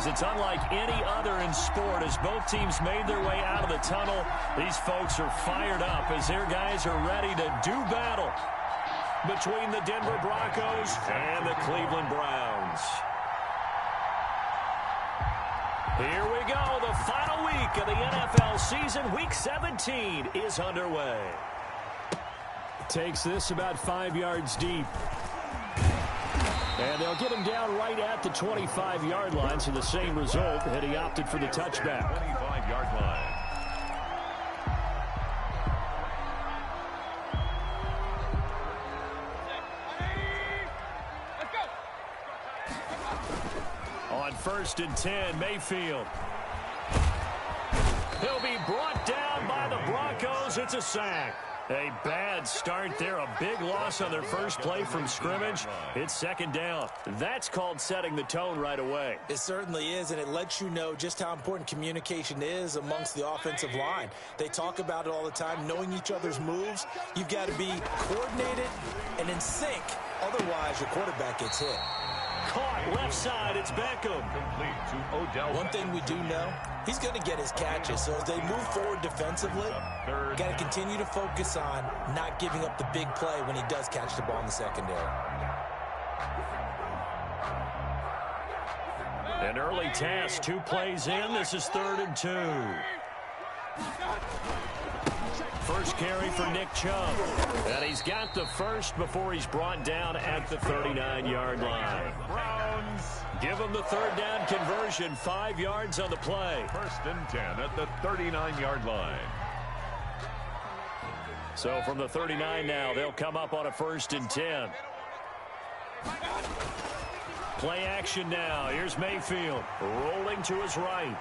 is. It's unlike any other in sport. As both teams made their way out of the tunnel, these folks are fired up as their guys are ready to do battle between the Denver Broncos and the Cleveland Browns. Here we go. The final week of the NFL season. Week 17 is underway. Takes this about 5 yards deep. And they'll get him down right at the 25-yard line, so the same result, and he opted for the touchback. 25-yard line. On 1st and 10, Mayfield. He'll be brought down by the Broncos. It's a sack. A bad start there. A big loss on their first play from scrimmage. It's 2nd down. That's called setting the tone right away. It certainly is, and it lets you know just how important communication is amongst the offensive line. They talk about it all the time, knowing each other's moves. You've got to be coordinated and in sync. Otherwise, your quarterback gets hit. Caught left side. It's Beckham. Complete to Odell. One thing we do know, he's going to get his catches. So as they move forward defensively, got to continue to focus on not giving up the big play when he does catch the ball in the secondary. An early task. 2 plays in. This is 3rd and 2. First carry for Nick Chubb. And he's got the first before he's brought down at the 39-yard line. Browns. Give him the 3rd down conversion. 5 yards on the play. 1st and 10 at the 39-yard line. So from the 39 now, they'll come up on a 1st and 10. Play action now. Here's Mayfield rolling to his right.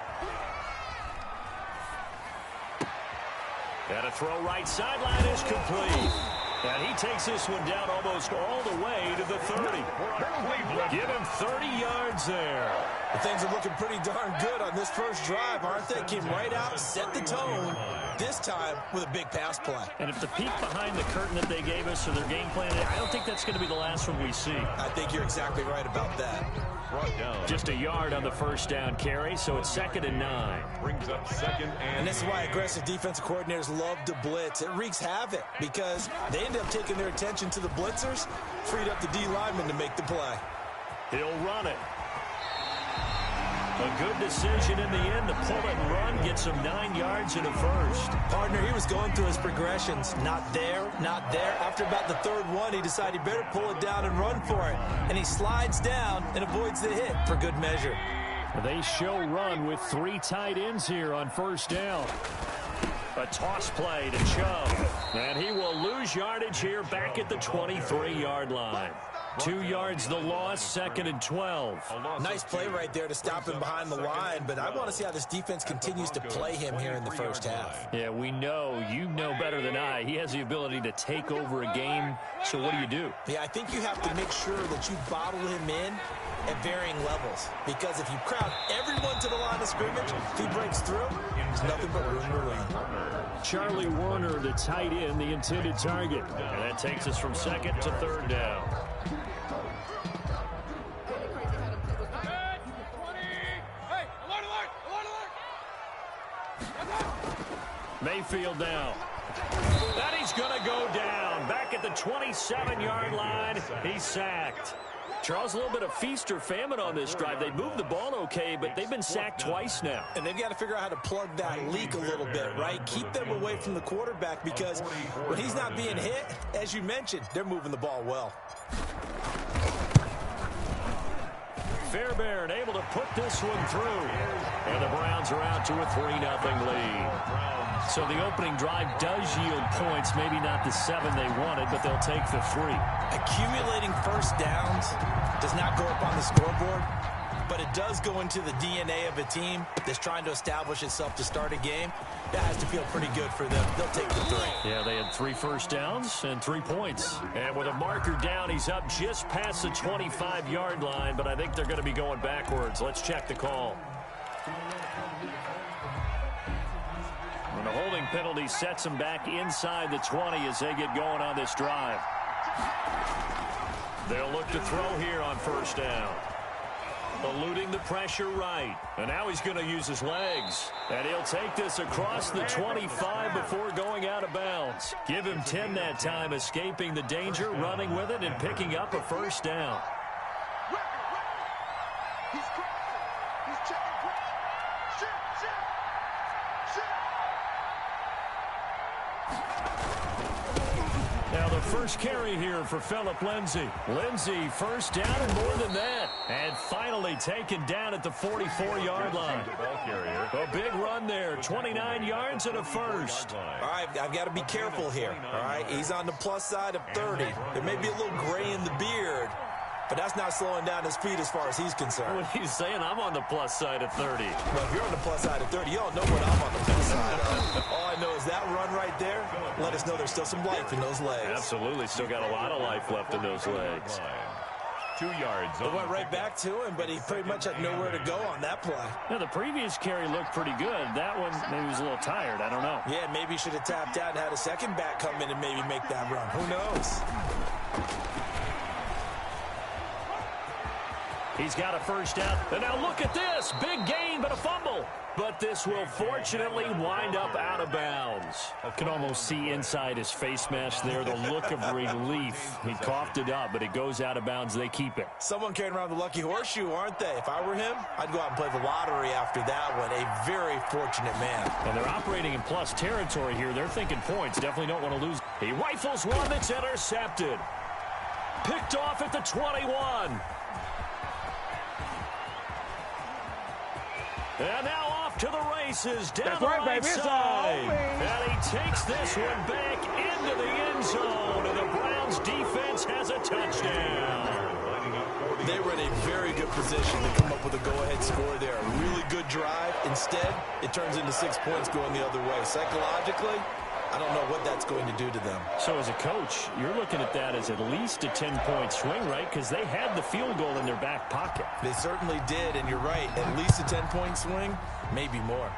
And a throw right sideline is complete. And he takes this one down almost all the way to the 30. Give him 30 yards there. Things are looking pretty darn good on this first drive, aren't they? Came right out, set the tone, this time with a big pass play. And if the peek behind the curtain that they gave us or their game plan, I don't think that's going to be the last one we see. I think you're exactly right about that. Just a yard on the 1st down carry, so it's 2nd and 9. Brings up 2nd and this is why aggressive defensive coordinators love to blitz. It wreaks havoc because they end up taking their attention to the blitzers, freed up the D lineman to make the play. He'll run it. A good decision in the end. The pull and run gets him 9 yards in a first. Partner, he was going through his progressions. Not there, not there. After about the 3rd one, he decided he better pull it down and run for it. And he slides down and avoids the hit for good measure. They show run with 3 tight ends here on 1st down. A toss play to Chubb. And he will lose yardage here back at the 23-yard line. 2 yards the loss, 2nd and 12. Nice play right there to stop him behind the line, but I want to see how this defense continues to play him here in the first half. Yeah, we know, you know better than I, he has the ability to take over a game, so what do? Yeah, I think you have to make sure that you bottle him in at varying levels, because if you crowd everyone to the line of scrimmage, if he breaks through, there's nothing but room to run. Charlie Warner, the tight end, the intended target. And that takes us from 2nd to 3rd down. Mayfield now. And he's going to go down. Back at the 27-yard line, he's sacked. Charles, a little bit of feast or famine on this drive. They moved the ball okay, but they've been sacked twice now. And they've got to figure out how to plug that leak a little bit, right? Keep them away from the quarterback because when he's not being hit, as you mentioned, they're moving the ball well. Fairbairn able to put this one through. And the Browns are out to a 3-0 lead. So the opening drive does yield points, maybe not the 7 they wanted, but they'll take the 3. Accumulating first downs does not go up on the scoreboard, but it does go into the DNA of a team that's trying to establish itself to start a game. That has to feel pretty good for them. They'll take the 3. Yeah, they had 3 first downs and 3 points. And with a marker down, he's up just past the 25-yard line, but I think they're going to be going backwards. Let's check the call. And the holding penalty sets them back inside the 20 as they get going on this drive. They'll look to throw here on 1st down. Eluding the pressure right. And now he's going to use his legs. And he'll take this across the 25 before going out of bounds. Give him 10 that time, escaping the danger, running with it, and picking up a first down. Now the first carry here for Phillip Lindsay. Lindsay first down and more than that. And finally taken down at the 44-yard line. A big run there, 29 yards and a first. All right, I've got to be careful here. All right, he's on the plus side of 30. There may be a little gray in the beard, but that's not slowing down his speed as far as he's concerned. What he's saying, I'm on the plus side of 30. Well, if you're on the plus side of 30, you don't know what I'm on the plus side of. All I know is that run right there let us know there's still some life in those legs. Absolutely, still got a lot of life left in those legs. 2 yards. It went right back to him, but he pretty much had nowhere to go on that play. Yeah, the previous carry looked pretty good. That one, maybe he was a little tired. I don't know. Yeah, maybe he should have tapped out and had a second back come in and maybe make that run. Who knows? He's got a first down. And now look at this. Big gain, but a fumble. But this will fortunately wind up out of bounds. I can almost see inside his face mask there the look of relief. He coughed it up, but it goes out of bounds. They keep it. Someone carrying around the lucky horseshoe, aren't they? If I were him, I'd go out and play the lottery after that one. A very fortunate man. And they're operating in plus territory here. They're thinking points. Definitely don't want to lose. He rifles one that's intercepted. Picked off at the 21. And now off to the races down the right side. And he takes this one back into the end zone. And the Browns defense has a touchdown. They were in a very good position to come up with a go-ahead score there. A really good drive. Instead, it turns into 6 points going the other way. Psychologically, I don't know what that's going to do to them. So as a coach, you're looking at that as at least a 10-point swing, right? Because they had the field goal in their back pocket. They certainly did, and you're right. At least a 10-point swing, maybe more.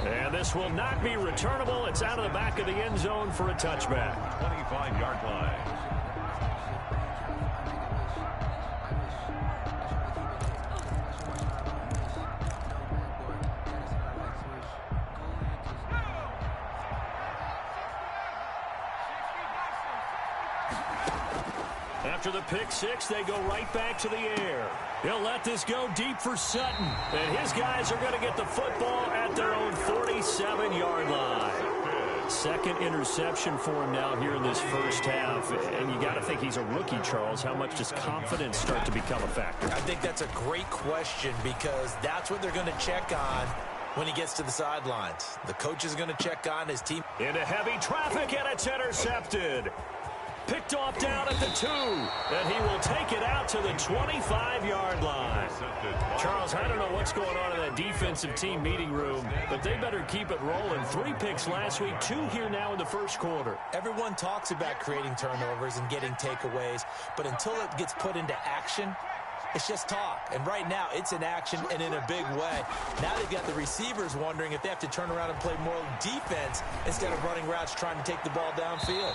And this will not be returnable. It's out of the back of the end zone for a touchback. 25-yard line. After the pick six, they go right back to the air. He'll let this go deep for Sutton. And his guys are going to get the football at their own 47-yard line. Second interception for him now here in this first half. And you got to think he's a rookie, Charles. How much does confidence start to become a factor? I think that's a great question because that's what they're going to check on when he gets to the sidelines. The coach is going to check on his team. Into heavy traffic, and it's intercepted. Picked off down at the 2, and he will take it out to the 25-yard line. Charles, I don't know what's going on in that defensive team meeting room, but they better keep it rolling. 3 picks last week, 2 here now in the first quarter. Everyone talks about creating turnovers and getting takeaways, but until it gets put into action, it's just talk. And right now, it's in action and in a big way. Now they've got the receivers wondering if they have to turn around and play more defense instead of running routes trying to take the ball downfield.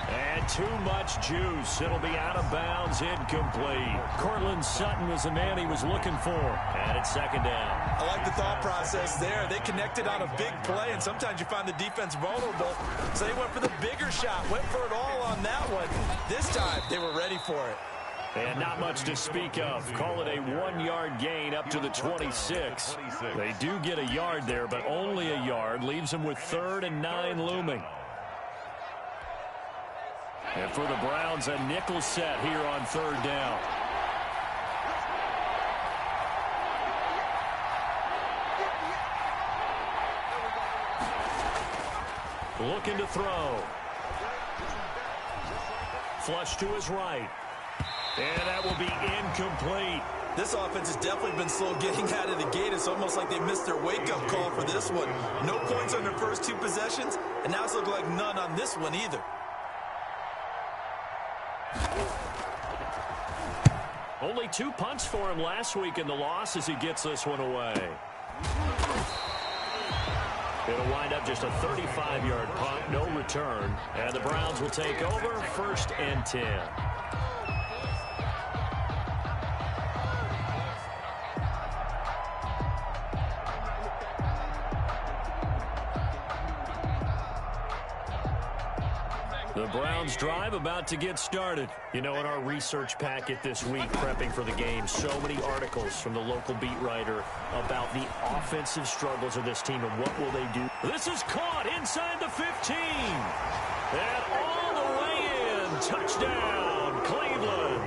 And too much juice. It'll be out of bounds, incomplete. Cortland Sutton was the man he was looking for. And it's second down. I like the thought process there. They connected on a big play, and sometimes you find the defense vulnerable. So they went for the bigger shot, went for it all on that one. This time, they were ready for it. And not much to speak of. Call it a 1-yard gain up to the 26. They do get a yard there, but only a yard. Leaves them with 3rd and 9 looming. And for the Browns, a nickel set here on 3rd down. Looking to throw. Flush to his right. And that will be incomplete. This offense has definitely been slow getting out of the gate. It's almost like they missed their wake-up call for this one. No points on their first 2 possessions, and now it's looking like none on this one either. Only 2 punts for him last week in the loss as he gets this one away. It'll wind up just a 35-yard punt, no return. And the Browns will take over 1st and 10. The Browns drive about to get started. You know, in our research packet this week, prepping for the game, so many articles from the local beat writer about the offensive struggles of this team and what will they do. This is caught inside the 15. And all the way in. Touchdown, Cleveland.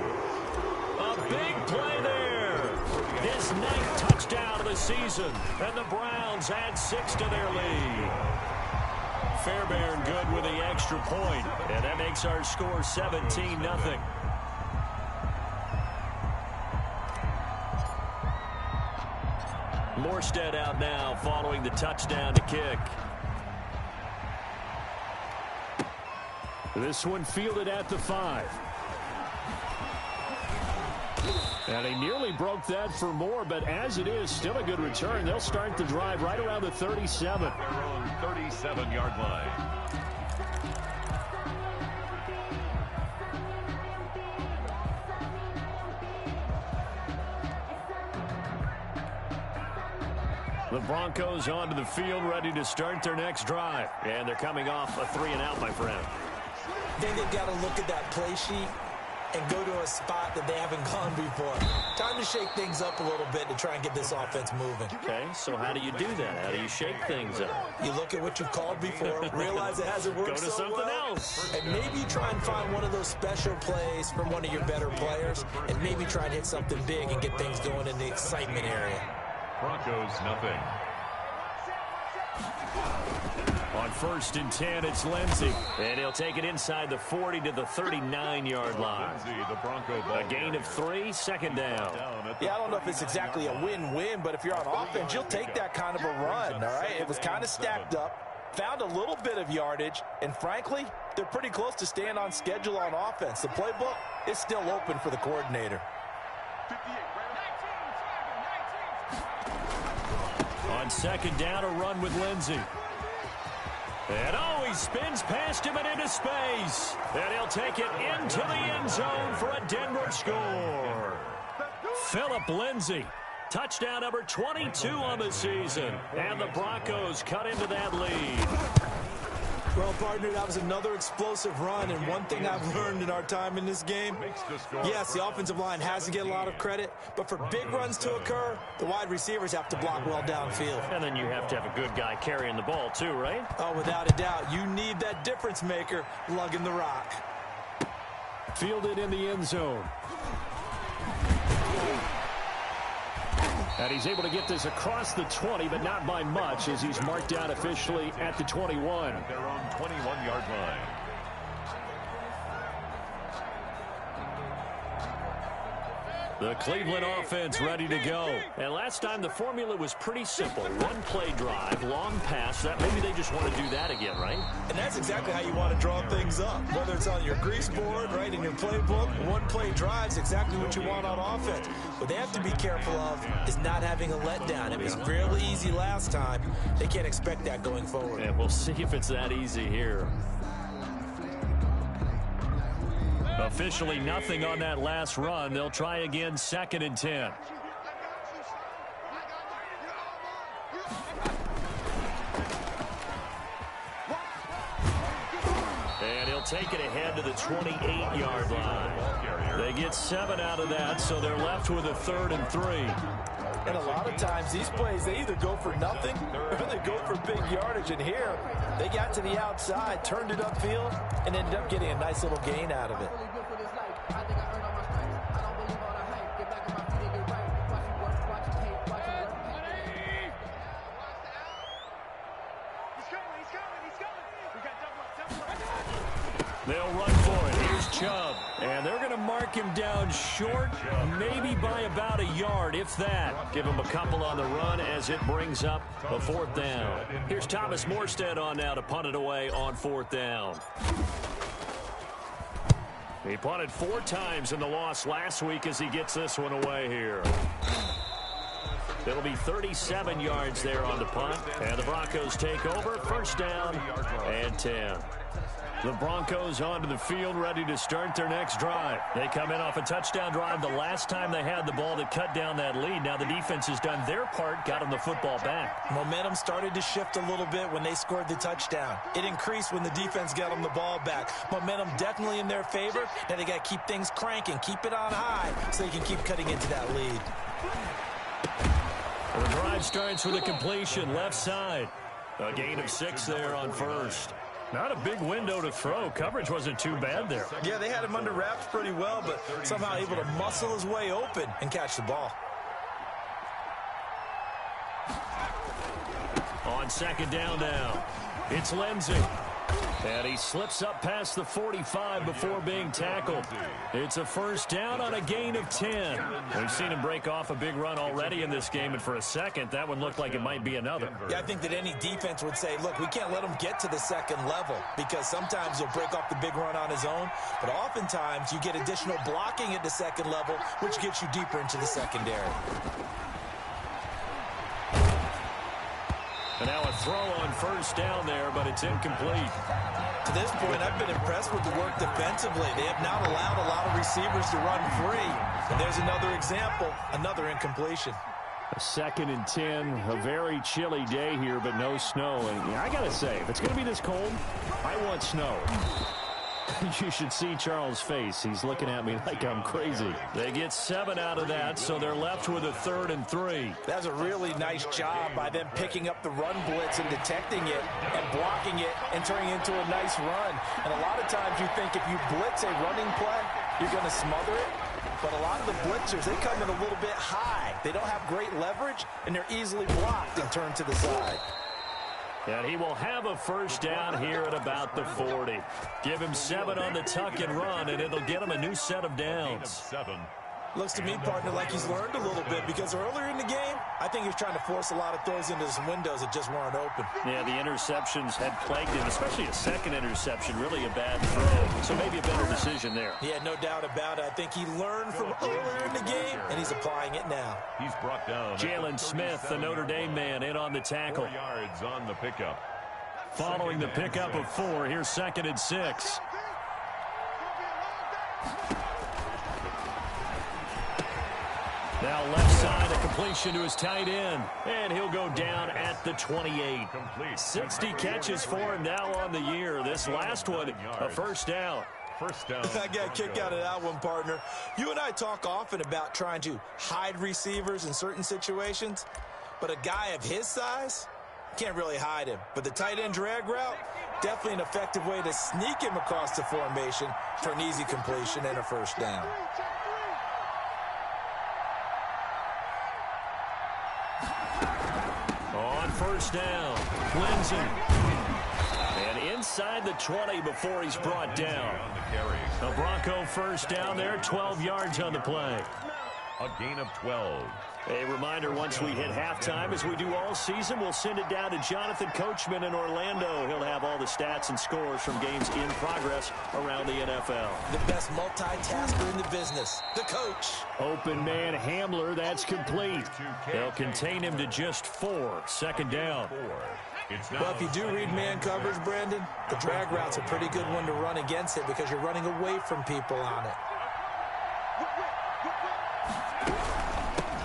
A big play there. His 9th touchdown of the season. And the Browns add 6 to their lead. Fairbairn good with the extra point, and that makes our score 17-0. Morstead out now following the touchdown to kick. This one fielded at the 5. And he nearly broke that for more, but as it is, still a good return. They'll start the drive right around the 37. Their own 37-yard line. The Broncos onto the field, ready to start their next drive. And they're coming off a 3-and-out, my friend. I think they've got to look at that play sheet and go to a spot that they haven't gone before. Time to shake things up a little bit to try and get this offense moving. Okay, so how do you do that? How do you shake things up? You look at what you've called before, realize it hasn't worked so well. Go to something else. And maybe you try and find one of those special plays from one of your better players, and maybe try and hit something big and get things going in the excitement area. Broncos, nothing. On 1st and 10, it's Lindsey. And he'll take it inside the 40 to the 39-yard line. A gain of 3, 2nd down. Yeah, I don't know if it's exactly a win-win, but if you're on offense, you'll take that kind of a run, all right? It was kind of stacked up, found a little bit of yardage, and frankly, they're pretty close to staying on schedule on offense. The playbook is still open for the coordinator. On 2nd down, a run with Lindsey. And he spins past him and into space. And he'll take it into the end zone for a Denver score. Phillip Lindsay, touchdown number 22 on the season. And the Broncos cut into that lead. Well, partner, that was another explosive run, and one thing I've learned in our time in this game, yes, the offensive line has to get a lot of credit, but for big runs to occur, the wide receivers have to block well downfield. And then you have to have a good guy carrying the ball too, right? Oh, without a doubt. You need that difference maker lugging the rock. Fielded in the end zone. And he's able to get this across the 20, but not by much, as he's marked down officially at the 21. Their own 21-yard line. The Cleveland offense ready to go. And last time the formula was pretty simple. One play drive, long pass. That maybe they just want to do that again, right? And that's exactly how you want to draw things up. Whether it's on your grease board, right, in your playbook, one play drive is exactly what you want on offense. What they have to be careful of is not having a letdown. It was fairly easy last time. They can't expect that going forward. And we'll see if it's that easy here. Officially nothing on that last run. They'll try again, 2nd and 10. And he'll take it ahead to the 28-yard line. They get 7 out of that, so they're left with a 3rd and 3. And a lot of times these plays, they either go for nothing or they go for big yardage. And here, they got to the outside, turned it upfield, and ended up getting a nice little gain out of it. They'll run for it. Here's Chubb. And they're going to mark him down short, maybe by about a yard, if that. Give him a couple on the run as it brings up a 4th down. Here's Thomas Morstead on now to punt it away on 4th down. He punted 4 times in the loss last week as he gets this one away here. It'll be 37 yards there on the punt. And the Broncos take over, 1st down and 10. The Broncos onto the field, ready to start their next drive. They come in off a touchdown drive the last time they had the ball to cut down that lead. Now the defense has done their part, got them the football back. Momentum started to shift a little bit when they scored the touchdown. It increased when the defense got them the ball back. Momentum definitely in their favor. Now they got to keep things cranking, keep it on high so they can keep cutting into that lead. The drive starts with a completion left side. A gain of 6 there on first. Not a big window to throw. Coverage wasn't too bad there. Yeah, they had him under wraps pretty well, but somehow able to muscle his way open and catch the ball. On second down now, it's Lindsey. And he slips up past the 45 before being tackled. It's a first down on a gain of 10. We've seen him break off a big run already in this game, and for a second, that one looked like it might be another. Yeah, I think that any defense would say, look, we can't let him get to the second level because sometimes he'll break off the big run on his own, but oftentimes you get additional blocking at the second level, which gets you deeper into the secondary. And now a throw on first down there, but it's incomplete. To this point, I've been impressed with the work defensively. They have not allowed a lot of receivers to run free. And there's another example, another incompletion. A 2nd and 10, a very chilly day here, but no snow. And I got to say, if it's going to be this cold, I want snow. You should see Charles' face. He's looking at me like I'm crazy. They get 7 out of that, so they're left with a 3rd and 3. That's a really nice job by them picking up the run blitz and detecting it and blocking it and turning it into a nice run. And a lot of times you think if you blitz a running play, you're going to smother it. But a lot of the blitzers, they come in a little bit high. They don't have great leverage, and they're easily blocked and turned to the side. And he will have a first down here at about the 40. Give him 7 on the tuck and run, and it'll get him a new set of downs. Looks to me, partner, like he's learned a little bit because earlier in the game, I think he was trying to force a lot of throws into some windows that just weren't open. Yeah, the interceptions had plagued him, especially a second interception, really a bad throw. So maybe a better decision there. Yeah, no doubt about it. I think he learned from earlier in the game, and he's applying it now. He's brought down. Jalen Smith, the Notre Dame man, in on the tackle. 4 yards on the pickup. Following the pickup of 4, here's 2nd and 6. Now left side, a completion to his tight end. And he'll go down at the 28. 60 catches for him now on the year. This last one, a first down. First down. I got a kick out of that one, partner. You and I talk often about trying to hide receivers in certain situations. But a guy of his size, can't really hide him. But the tight end drag route, definitely an effective way to sneak him across the formation for an easy completion and a first down. On first down, Lindsey. And inside the 20 before he's brought down. The Bronco first down there, 12 yards on the play. A gain of 12. A reminder, once we hit halftime, as we do all season, we'll send it down to Jonathan Coachman in Orlando. He'll have all the stats and scores from games in progress around the NFL. The best multitasker in the business, the coach. Open man Hamler, that's complete. They'll contain him to just 4. Second down. Well, if you do read man coverage, Brandon, the drag route's a pretty good one to run against it because you're running away from people on it.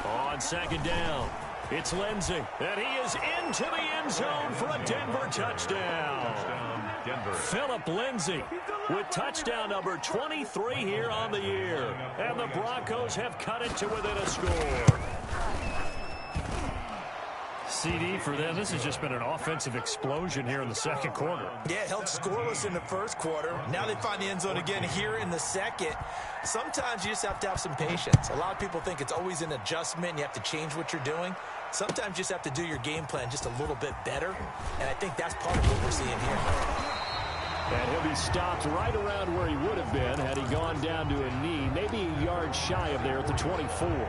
On second down, it's Lindsey, and he is into the end zone for a Denver touchdown. Phillip Lindsey with touchdown number 23 here on the year, and the Broncos have cut it to within a score. CD for them. This has just been an offensive explosion here in the second quarter. Yeah, held scoreless in the first quarter. Now they find the end zone again here in the second. Sometimes you just have to have some patience. A lot of people think it's always an adjustment. You have to change what you're doing. Sometimes you just have to do your game plan just a little bit better. And I think that's part of what we're seeing here. And he'll be stopped right around where he would have been had he gone down to a knee, maybe a yard shy of there at the 24.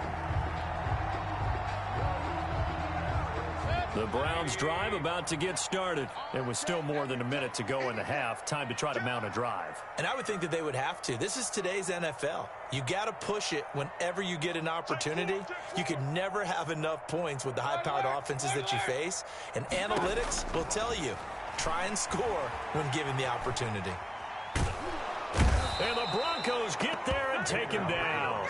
The Browns drive about to get started. It was still more than a minute to go in the half. Time to try to mount a drive. And I would think that they would have to. This is today's NFL. You got to push it whenever you get an opportunity. You could never have enough points with the high-powered offenses that you face. And analytics will tell you, try and score when given the opportunity. take him down.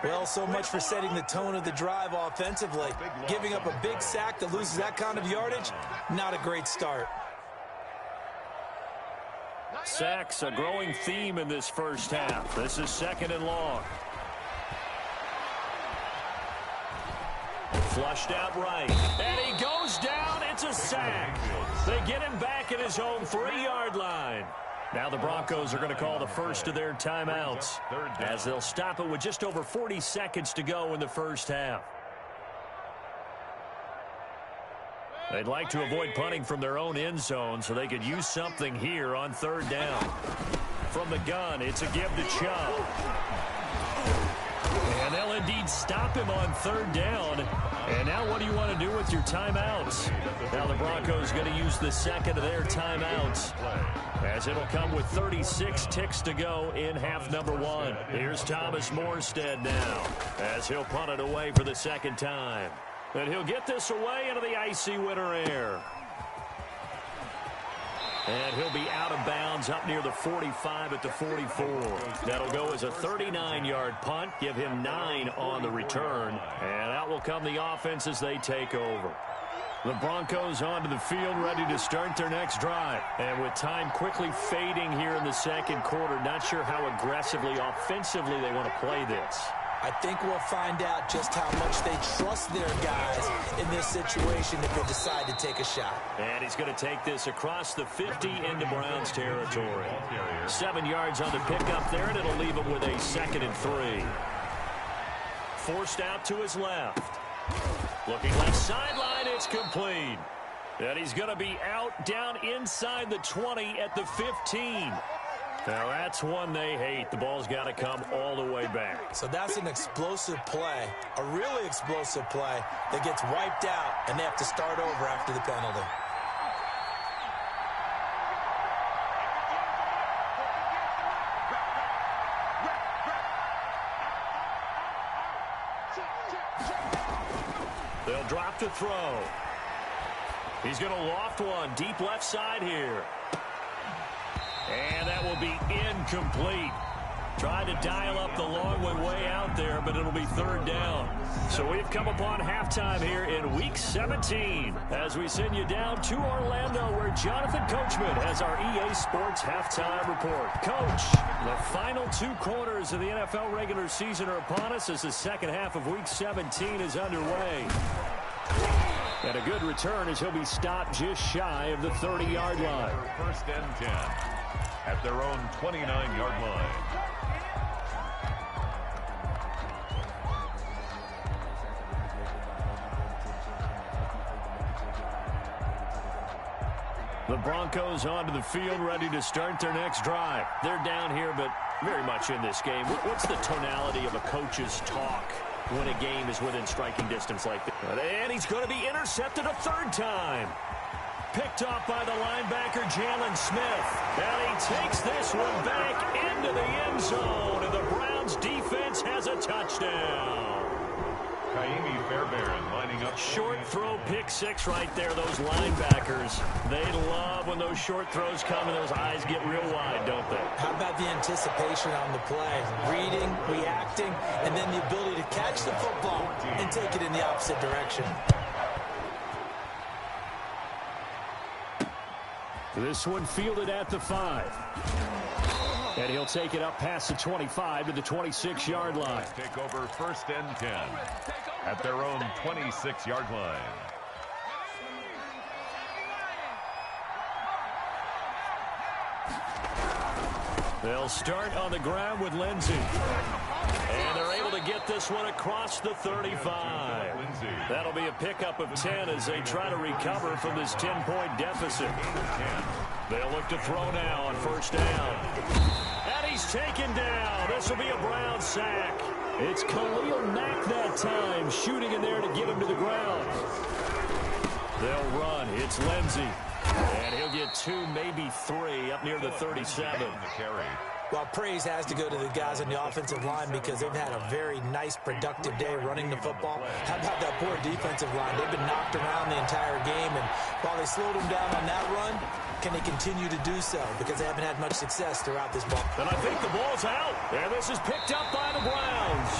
Well, so much for setting the tone of the drive offensively. Giving up a big sack that loses that kind of yardage, not a great start. Sacks, a growing theme in this first half. This is 2nd and long. Flushed out right. And he goes down. It's a sack. They get him back at his own 3-yard line. Now the Broncos are going to call the first of their timeouts as they'll stop it with just over 40 seconds to go in the first half. They'd like to avoid punting from their own end zone so they could use something here on 3rd down. From the gun, it's a give to Chubb. And they'll indeed stop him on 3rd down. And now what do you want to do with your timeouts? Now the Broncos going to use the second of their timeouts, as it'll come with 36 ticks to go in half number 1. Here's Thomas Morstead now, as he'll punt it away for the second time. And he'll get this away into the icy winter air. And he'll be out of bounds up near the 45 at the 44. That'll go as a 39-yard punt, give him 9 on the return. And out will come the offense as they take over. The Broncos onto the field, ready to start their next drive. And with time quickly fading here in the second quarter, not sure how aggressively, offensively they want to play this. I think we'll find out just how much they trust their guys in this situation if they decide to take a shot. And he's going to take this across the 50 into Browns territory. 7 yards on the pickup there, and it'll leave him with a 2nd and 3. Forced out to his left. Looking left sideline, it's complete. And he's going to be out down inside the 20 at the 15. Now that's one they hate. The ball's got to come all the way back. So that's an explosive play, a really explosive play that gets wiped out, and they have to start over after the penalty. They'll drop to throw. He's going to loft one deep left side here. And that will be incomplete. Tried to dial up the long one way out there, but it'll be 3rd down. So we've come upon halftime here in Week 17 as we send you down to Orlando, where Jonathan Coachman has our EA Sports halftime report. Coach, the final 2 quarters of the NFL regular season are upon us as the second half of Week 17 is underway. And a good return as he'll be stopped just shy of the 30-yard line. 1st and 10 at their own 29-yard line. The Broncos onto the field, ready to start their next drive. They're down here, but very much in this game. What's the tonality of a coach's talk when a game is within striking distance like this? And he's going to be intercepted a 3rd time. Picked off by the linebacker, Jalen Smith. And he takes this one back into the end zone, and the Browns defense has a touchdown. Kaimi Fairbairn lining up. Short throw, pick 6 right there. Those linebackers, they love when those short throws come and those eyes get real wide, don't they? How about the anticipation on the play? Reading, reacting, and then the ability to catch the football and take it in the opposite direction. This one fielded at the 5. And he'll take it up past the 25 to the 26-yard line. Take over 1st and 10 at their own 26-yard line. They'll start on the ground with Lindsey. And they're able to get this one across the 35. That'll be a pickup of 10 as they try to recover from this 10-point deficit. They'll look to throw now on 1st down. And he's taken down. This will be a Brown sack. It's Khalil Mack that time, shooting in there to get him to the ground. They'll run. It's Lindsey. And he'll get 2, maybe 3, up near the 37. Well, praise has to go to the guys on the offensive line because they've had a very nice, productive day running the football. How about that poor defensive line? They've been knocked around the entire game, and while they slowed them down on that run, can they continue to do so? Because they haven't had much success throughout this ball. And I think the ball's out. And this is picked up by the Browns.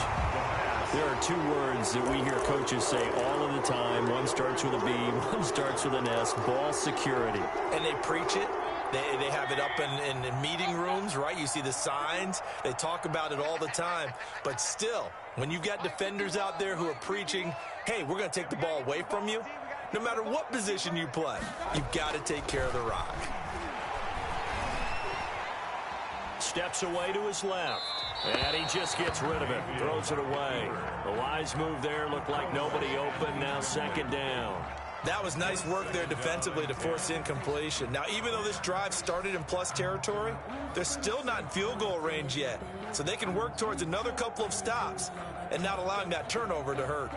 There are two words that we hear coaches say all of the time. One starts with a B, one starts with an S, ball security. And they preach it. They have it up in meeting rooms, right? You see the signs. They talk about it all the time. But still, when you've got defenders out there who are preaching, hey, we're going to take the ball away from you, no matter what position you play, you've got to take care of the rock. Steps away to his left. And he just gets rid of it. Throws it away. The wise move there looked like nobody open. Now second down. That was nice work there defensively to force incompletion. Now, even though this drive started in plus territory, they're still not in field goal range yet. So they can work towards another couple of stops and not allowing that turnover to hurt.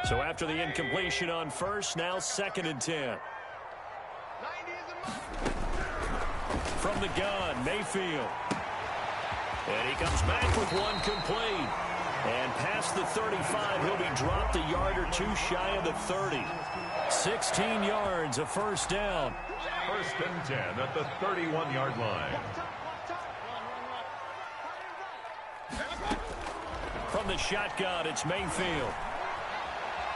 So after the incompletion on first, now 2nd and 10. From the gun, Mayfield. And he comes back with one complete. And past the 35, he'll be dropped a yard or two shy of the 30. 16 yards, a first down. 1st and 10 at the 31-yard line. From the shotgun, it's Mayfield.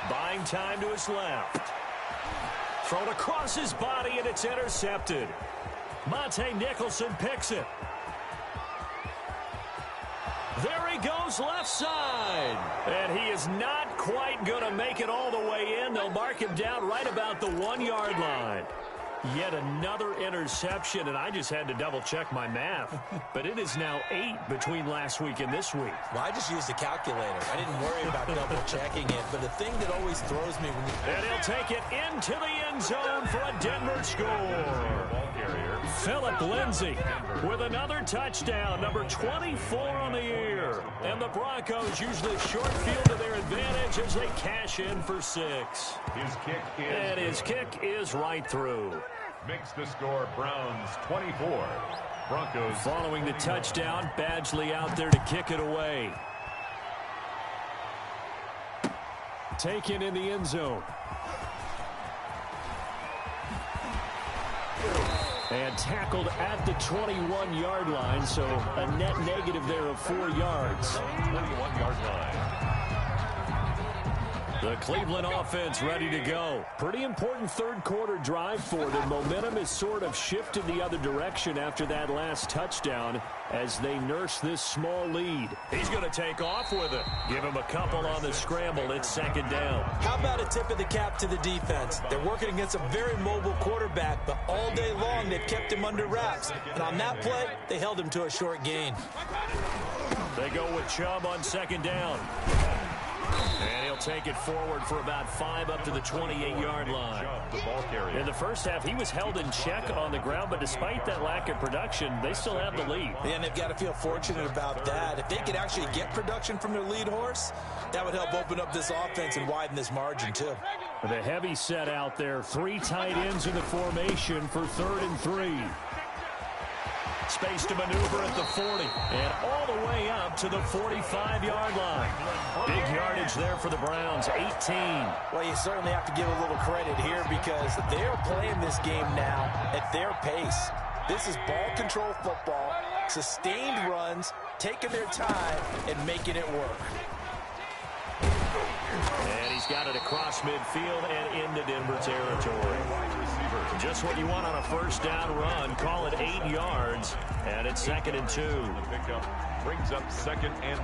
Buying time to his left. Thrown across his body, and it's intercepted. Monte Nicholson picks it. There he goes left side. And he is not quite going to make it all the way in. They'll mark him down right about the 1-yard line. Yet another interception, and I just had to double-check my math. But it is now 8 between last week and this week. Well, I just used a calculator. I didn't worry about double-checking it. But the thing that always throws me when you... And he'll take it into the end zone for a Denver score. Philip Lindsay with another touchdown, number 24 on the year. And the Broncos use this short field to their advantage as they cash in for 6. His kick is right through. Makes the score Browns 24. Broncos. Following the touchdown, Badgley out there to kick it away. Taken in the end zone. And tackled at the 21-yard line, so a net negative there of 4 yards. 21-yard line. The Cleveland offense ready to go. Pretty important third-quarter drive for them. Momentum has sort of shifted the other direction after that last touchdown as they nurse this small lead. He's going to take off with it. Give him a couple on the scramble. It's 2nd down. How about a tip of the cap to the defense? They're working against a very mobile quarterback, but all day long they've kept him under wraps. And on that play, they held him to a short gain. They go with Chubb on 2nd down. And he'll take it forward for about 5 up to the 28-yard line. In the first half, he was held in check on the ground, but despite that lack of production, they still have the lead. Yeah, and they've got to feel fortunate about that. If they could actually get production from their lead horse, that would help open up this offense and widen this margin, too. The heavy set out there. 3 tight ends in the formation for 3rd and 3. Space to maneuver at the 40 and all the way up to the 45-yard line. Big yardage there for the Browns, 18. Well, you certainly have to give a little credit here because they're playing this game now at their pace. This is ball control football, sustained runs, taking their time and making it work. And he's got it across midfield and into Denver territory. Just what you want on a first down run. Call it 8 yards. And it's 2nd and 2. Brings up 2nd and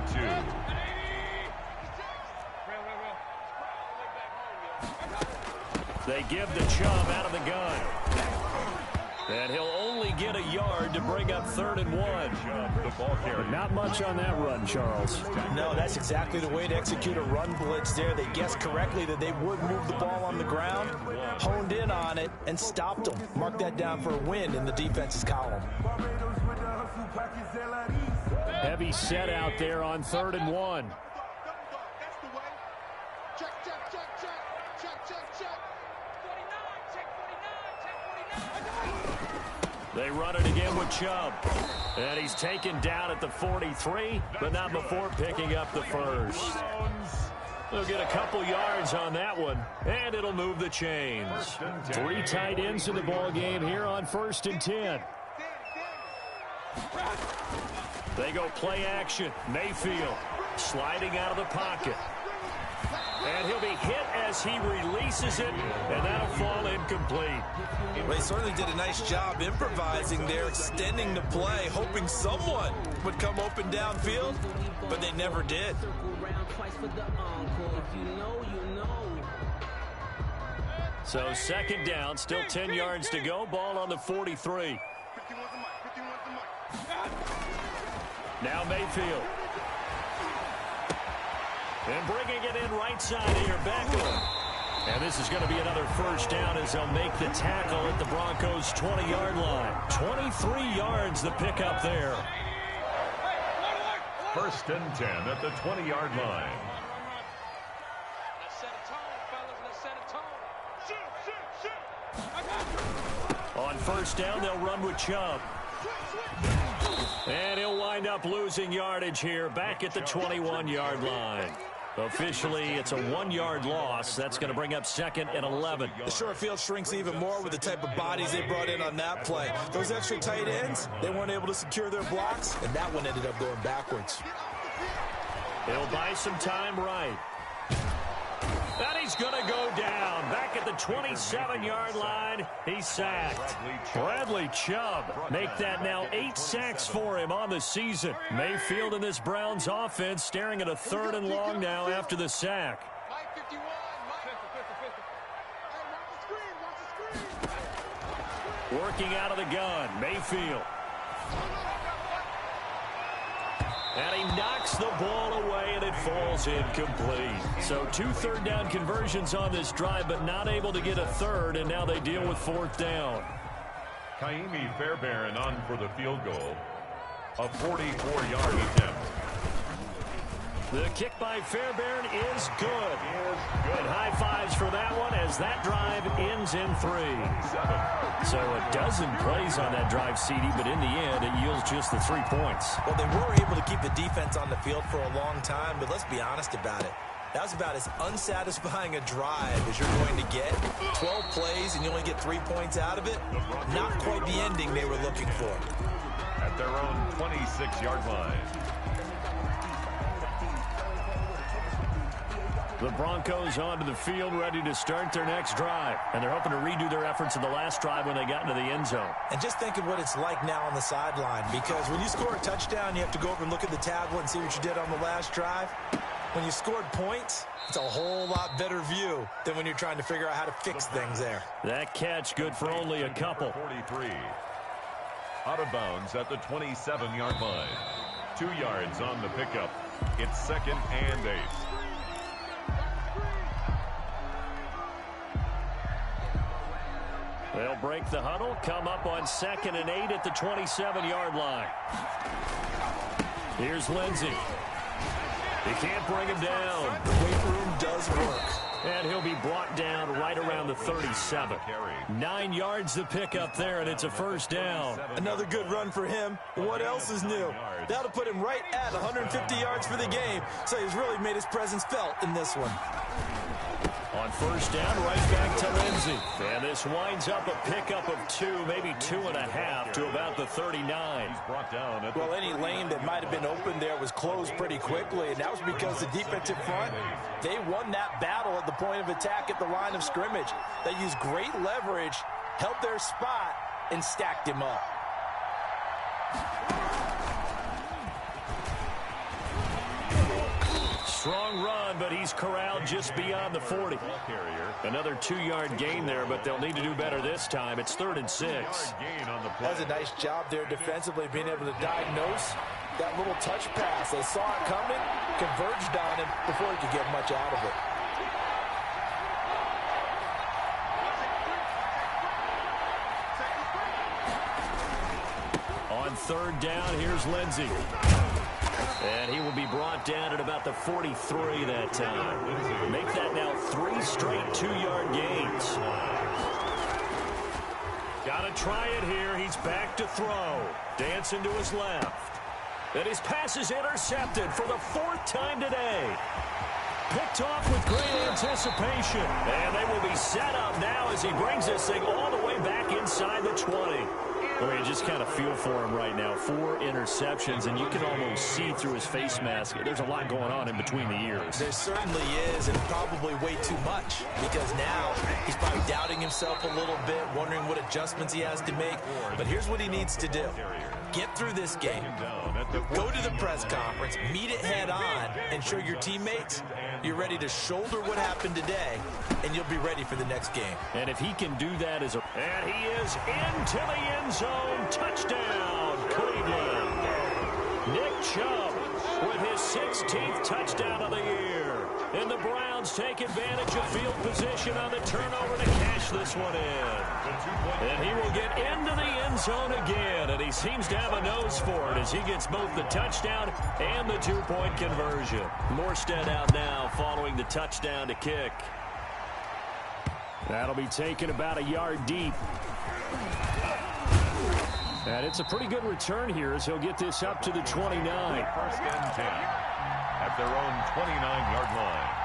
2. They give the Chubb out of the gun. And he'll only get a yard to bring up 3rd and 1. But not much on that run, Charles. No, that's exactly the way to execute a run blitz there. They guessed correctly that they would move the ball on the ground, honed in on it, and stopped them. Mark that down for a win in the defense's column. Heavy set out there on 3rd and 1. They run it again with Chubb. And he's taken down at the 43, but not before picking up the first. They'll get a couple yards on that one, and it'll move the chains. 3 tight ends in the ball game here on 1st and 10. They go play action. Mayfield sliding out of the pocket. And he'll be hit as he releases it, and that'll fall incomplete. Well, he certainly did a nice job improvising there, extending the play, hoping someone would come open downfield, but they never did. So 2nd down, still 10 yards to go, ball on the 43. Now Mayfield. And bringing it in right side here, Beckham. And this is going to be another 1st down as they'll make the tackle at the Broncos' 20-yard line. 23 yards the pickup there. 1st and 10 at the 20-yard line. On 1st down, they'll run with Chubb. And he'll wind up losing yardage here back at the 21-yard line. Officially, it's a 1-yard loss. That's going to bring up 2nd and 11. The short field shrinks even more with the type of bodies they brought in on that play. Those extra tight ends, they weren't able to secure their blocks, and that one ended up going backwards. He'll buy some time right. And he's going to go down. Back at the 27-yard line, he's sacked. Bradley Chubb make that now 8 sacks for him on the season. Mayfield in this Browns offense staring at a 3rd and long now after the sack. Working out of the gun, Mayfield. And he knocks the ball away, and it falls incomplete. So 2 3rd down conversions on this drive, but not able to get a 3rd, and now they deal with 4th down. Kaimi Fairbairn on for the field goal. A 44-yard attempt. The kick by Fairbairn is good. And high fives for that one as that drive ends in 3. So a dozen plays on that drive, CD, but in the end, it yields just the 3 points. Well, they were able to keep the defense on the field for a long time, but let's be honest about it. That was about as unsatisfying a drive as you're going to get. 12 plays and you only get 3 points out of it. Not quite the ending they were looking for. At their own 26-yard line. The Broncos onto the field, ready to start their next drive. And they're hoping to redo their efforts in the last drive when they got into the end zone. And just think of what it's like now on the sideline, because when you score a touchdown, you have to go over and look at the tablet and see what you did on the last drive. When you scored points, it's a whole lot better view than when you're trying to figure out how to fix things there. That catch good for only a couple. 43. Out of bounds at the 27-yard line. 2 yards on the pickup. It's 2nd and 8. They'll break the huddle, come up on 2nd and 8 at the 27-yard line. Here's Lindsey. He can't bring him down. The weight room does work. And he'll be brought down right around the 37. 9 yards to pick up there, and it's a 1st down. Another good run for him. What else is new? That'll put him right at 150 yards for the game, so he's really made his presence felt in this one. On 1st down, right back to Lindsey. And this winds up a pickup of 2, maybe 2.5 to about the 39. He's brought down. Well, any lane that might have been open there was closed pretty quickly, and that was because the defensive front, they won that battle at the point of attack at the line of scrimmage. They used great leverage, held their spot, and stacked him up. Strong run, but he's corralled just beyond the 40. Another 2-yard gain there, but they'll need to do better this time. It's 3rd and 6. That was a nice job there defensively, being able to diagnose that little touch pass. They saw it coming, converged on him before he could get much out of it. On 3rd down, here's Lindsey. And he will be brought down at about the 43 that time. Make that now 3 straight 2-yard gains. Got to try it here. He's back to throw. Dancing to his left. And his pass is intercepted for the 4th time today. Picked off with great anticipation. And they will be set up now as he brings this thing all the way back inside the 20. Well, you just kind of feel for him right now. 4 interceptions, and you can almost see through his face mask. There's a lot going on in between the ears. There certainly is, and probably way too much, because now he's probably doubting himself a little bit, wondering what adjustments he has to make. But here's what he needs to do. Get through this game. Go to the press conference, meet it head on, and show your teammates you're ready to shoulder what happened today, and you'll be ready for the next game. And if he can do that as a... And he is into the end zone. Touchdown, Cleveland. Nick Chubb with his 16th touchdown of the year. And the Browns take advantage of field position on the turnover to cash this one in. And he will get into the end zone again, and he seems to have a nose for it as he gets both the touchdown and the 2-point conversion. Morstead out now following the touchdown to kick. That'll be taken about a yard deep. And it's a pretty good return here as he'll get this up to the 29. 1st and 10 at their own 29-yard line.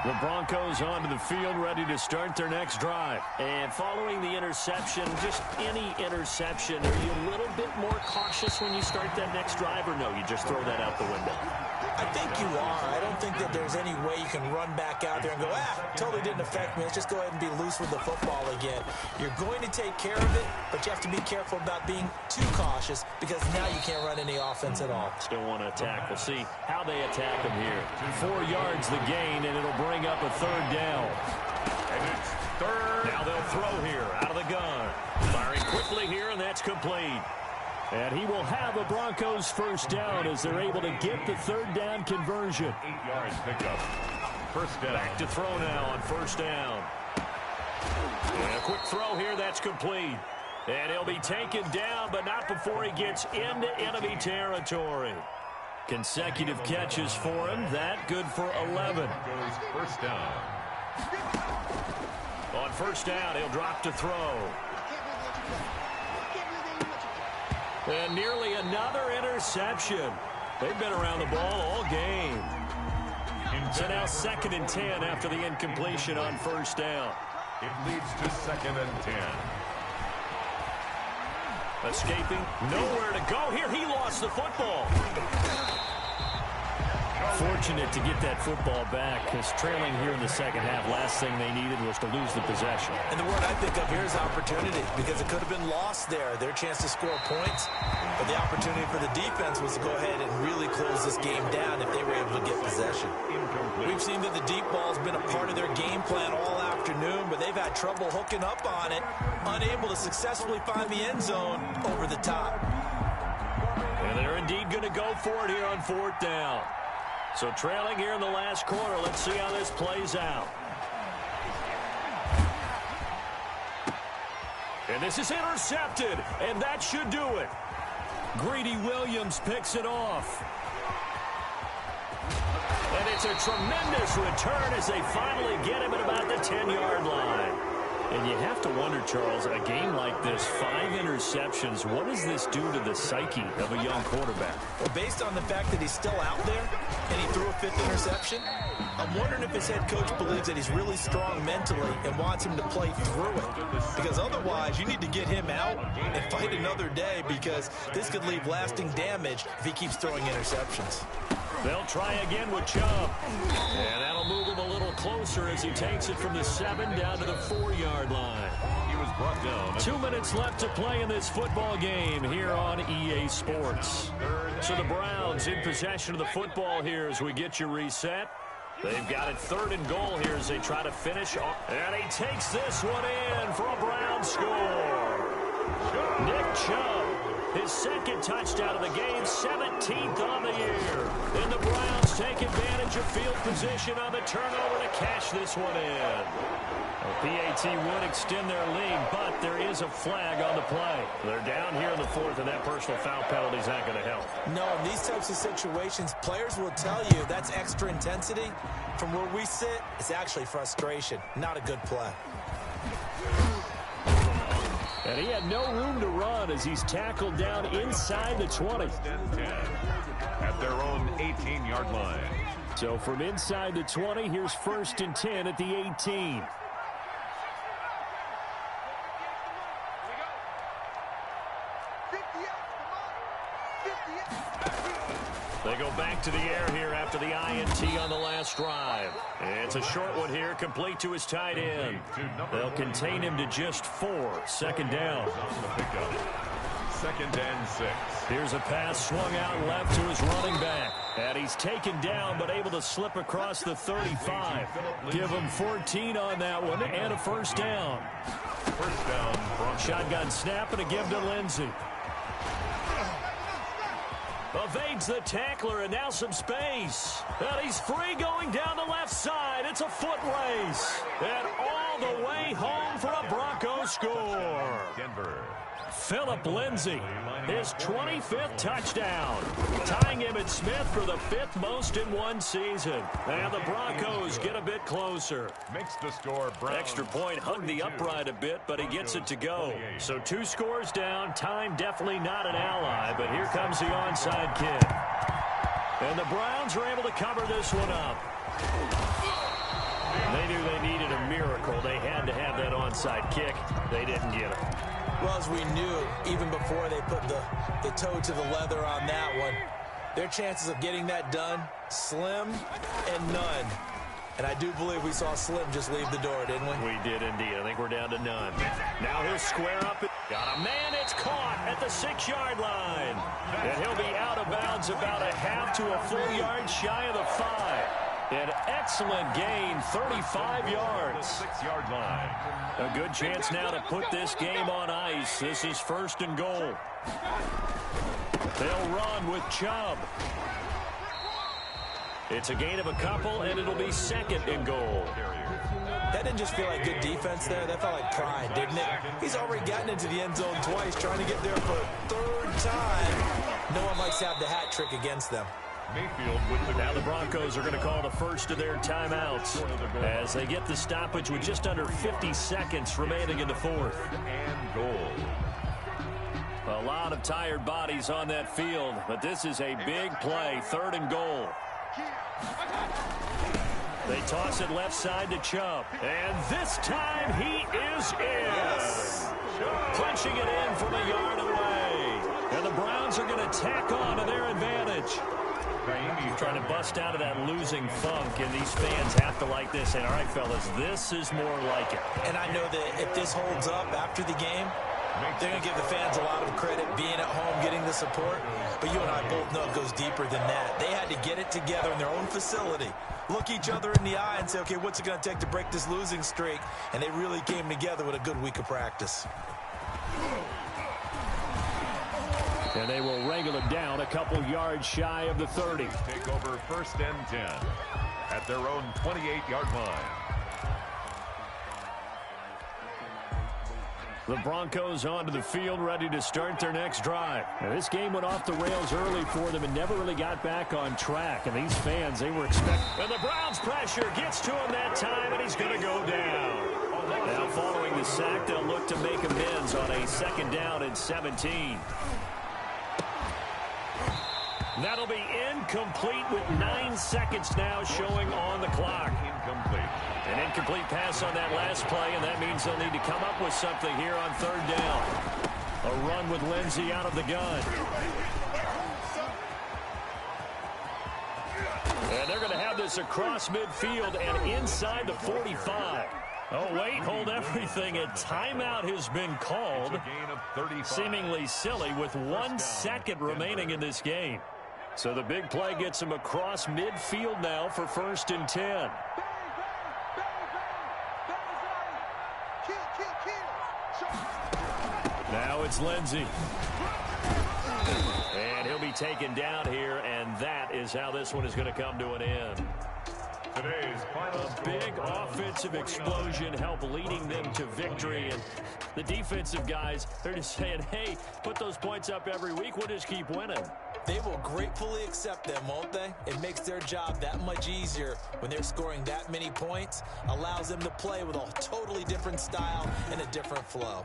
The Broncos onto the field, ready to start their next drive. And following the interception, just any interception, are you a little bit more cautious when you start that next drive, or no, you just throw that out the window? I think you are. I don't think that there's any way you can run back out there and go, totally didn't affect me. Let's just go ahead and be loose with the football again. You're going to take care of it, but you have to be careful about being too cautious because now you can't run any offense at all. Still want to attack. We'll see how they attack him here. 4 yards the gain, and it'll bring up a 3rd down. And it's 3rd. Now they'll throw here out of the gun. Firing quickly here, and that's complete. And he will have a Broncos 1st down as they're able to get the 3rd down conversion. 8 yards pickup. 1st down. Back to throw now on 1st down. And a quick throw here, that's complete. And he'll be taken down, but not before he gets into enemy territory. Consecutive catches for him. That good for 11. Goes 1st down. On 1st down, he'll drop to throw. And nearly another interception. They've been around the ball all game. So now 2nd and 10 after the incompletion on 1st down. It leads to 2nd and 10. Escaping. Nowhere to go here. He lost the football. Fortunate to get that football back because trailing here in the 2nd half, last thing they needed was to lose the possession. And the word I think of here is opportunity because it could have been lost there. Their chance to score points. But the opportunity for the defense was to go ahead and really close this game down if they were able to get possession. We've seen that the deep ball has been a part of their game plan all afternoon, but they've had trouble hooking up on it, unable to successfully find the end zone over the top. And they're indeed going to go for it here on 4th down. So trailing here in the last quarter. Let's see how this plays out. And this is intercepted, and that should do it. Greedy Williams picks it off. And it's a tremendous return as they finally get him at about the 10-yard line. And you have to wonder, Charles, a game like this, 5 interceptions, what does this do to the psyche of a young quarterback? Well, based on the fact that he's still out there and he threw a 5th interception, I'm wondering if his head coach believes that he's really strong mentally and wants him to play through it. Because otherwise, you need to get him out and fight another day because this could leave lasting damage if he keeps throwing interceptions. They'll try again with Chubb. And that'll move him a little closer as he takes it from the 7 down to the 4-yard line. He was brought down. 2 minutes left to play in this football game here on EA Sports. So the Browns in possession of the football here as we get you reset. They've got it 3rd and goal here as they try to finish off. And he takes this one in for a Brown score. Nick Chubb, his 2nd touchdown of the game, 17th on the year. And the Browns take advantage of field position on the turnover to cash this one in. PAT would extend their lead, but there is a flag on the play. They're down here in the 4th, and that personal foul penalty is not going to help. No, in these types of situations, players will tell you that's extra intensity. From where we sit, it's actually frustration, not a good play. And he had no room to run as he's tackled down inside the 20. At their own 18-yard line. So from inside the 20, here's 1st and 10 at the 18. They go back to the air here after the INT on the last drive. It's a short one here, complete to his tight end. They'll contain him to just 4. 2nd down. 2nd and 6. Here's a pass swung out left to his running back. And he's taken down but able to slip across the 35. Give him 14 on that one and a 1st down. 1st down. Broncos. Shotgun snap and a give to Lindsey. Evades the tackler and now some space. And he's free going down the left side. It's a foot race. And all the way home for a Broncos score. Denver. Phillip Lindsay, his 25th touchdown, tying Emmitt Smith for the 5th most in one season. And the Broncos get a bit closer. Makes the score Browns. Extra point hugged the upright a bit, but he gets it to go. So 2 scores down. Time definitely not an ally, but here comes the onside kick. And the Browns are able to cover this one up. They knew they needed a miracle. They had to have that onside kick. They didn't get it. Well, as we knew, even before they put the toe to the leather on that one, their chances of getting that done, slim and none. And I do believe we saw Slim just leave the door, didn't we? We did indeed. I think we're down to none. Now he'll square up. Got a man. It's caught at the 6-yard line. And he'll be out of bounds about a half to a full yard shy of the 5. An excellent gain, 35 yards. 6-yard line. A good chance now to put this game on ice. This is 1st and goal. They'll run with Chubb. It's a gain of a couple, and it'll be 2nd and goal. That didn't just feel like good defense there. That felt like pride, didn't it? He's already gotten into the end zone twice, trying to get there for a 3rd time. No one likes to have the hat trick against them. Mayfield with now the Broncos are going to call the first of their timeouts as they get the stoppage with just under 50 seconds remaining in the 4th. And goal. A lot of tired bodies on that field, but this is a big play, 3rd and goal. They toss it left side to Chubb, and this time he is in. Punching it in from a yard away. And the Browns are going to tack on to their advantage. Trying to bust out of that losing funk, and these fans have to like this. And all right, fellas, this is more like it. And I know that if this holds up after the game, they're going to give the fans a lot of credit being at home, getting the support. But you and I both know it goes deeper than that. They had to get it together in their own facility, look each other in the eye and say, okay, what's it going to take to break this losing streak? And they really came together with a good week of practice. And they will wrangle it down a couple yards shy of the 30. Take over 1st and 10 at their own 28-yard line. The Broncos onto the field, ready to start their next drive. Now, this game went off the rails early for them and never really got back on track. And these fans, they were expecting. And the Browns pressure gets to him that time, and he's going to go down. Now, following the sack, they'll look to make amends on a 2nd down and 17. That'll be incomplete with 9 seconds now showing on the clock. Incomplete. An incomplete pass on that last play, and that means they'll need to come up with something here on 3rd down. A run with Lindsey out of the gun. And they're going to have this across midfield and inside the 45. Oh, wait, hold everything. A timeout has been called. Seemingly silly with 1 second remaining in this game. So the big play gets him across midfield now for 1st and 10. Now it's Lindsey. And he'll be taken down here, and that is how this one is going to come to an end. Today's final A big offensive explosion helped leading them to victory. And the defensive guys, they're just saying, hey, put those points up every week. We'll just keep winning. They will gratefully accept them, won't they? It makes their job that much easier when they're scoring that many points. Allows them to play with a totally different style and a different flow.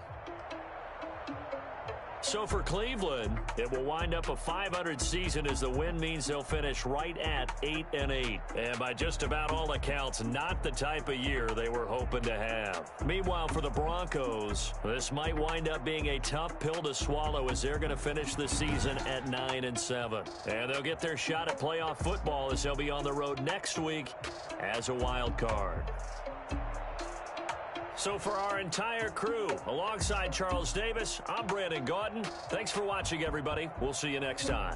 So for Cleveland, it will wind up a .500 season as the win means they'll finish right at 8-8. And by just about all accounts, not the type of year they were hoping to have. Meanwhile, for the Broncos, this might wind up being a tough pill to swallow as they're going to finish the season at 9-7. And they'll get their shot at playoff football as they'll be on the road next week as a wild card. So for our entire crew, alongside Charles Davis, I'm Brandon Gaudin. Thanks for watching, everybody. We'll see you next time.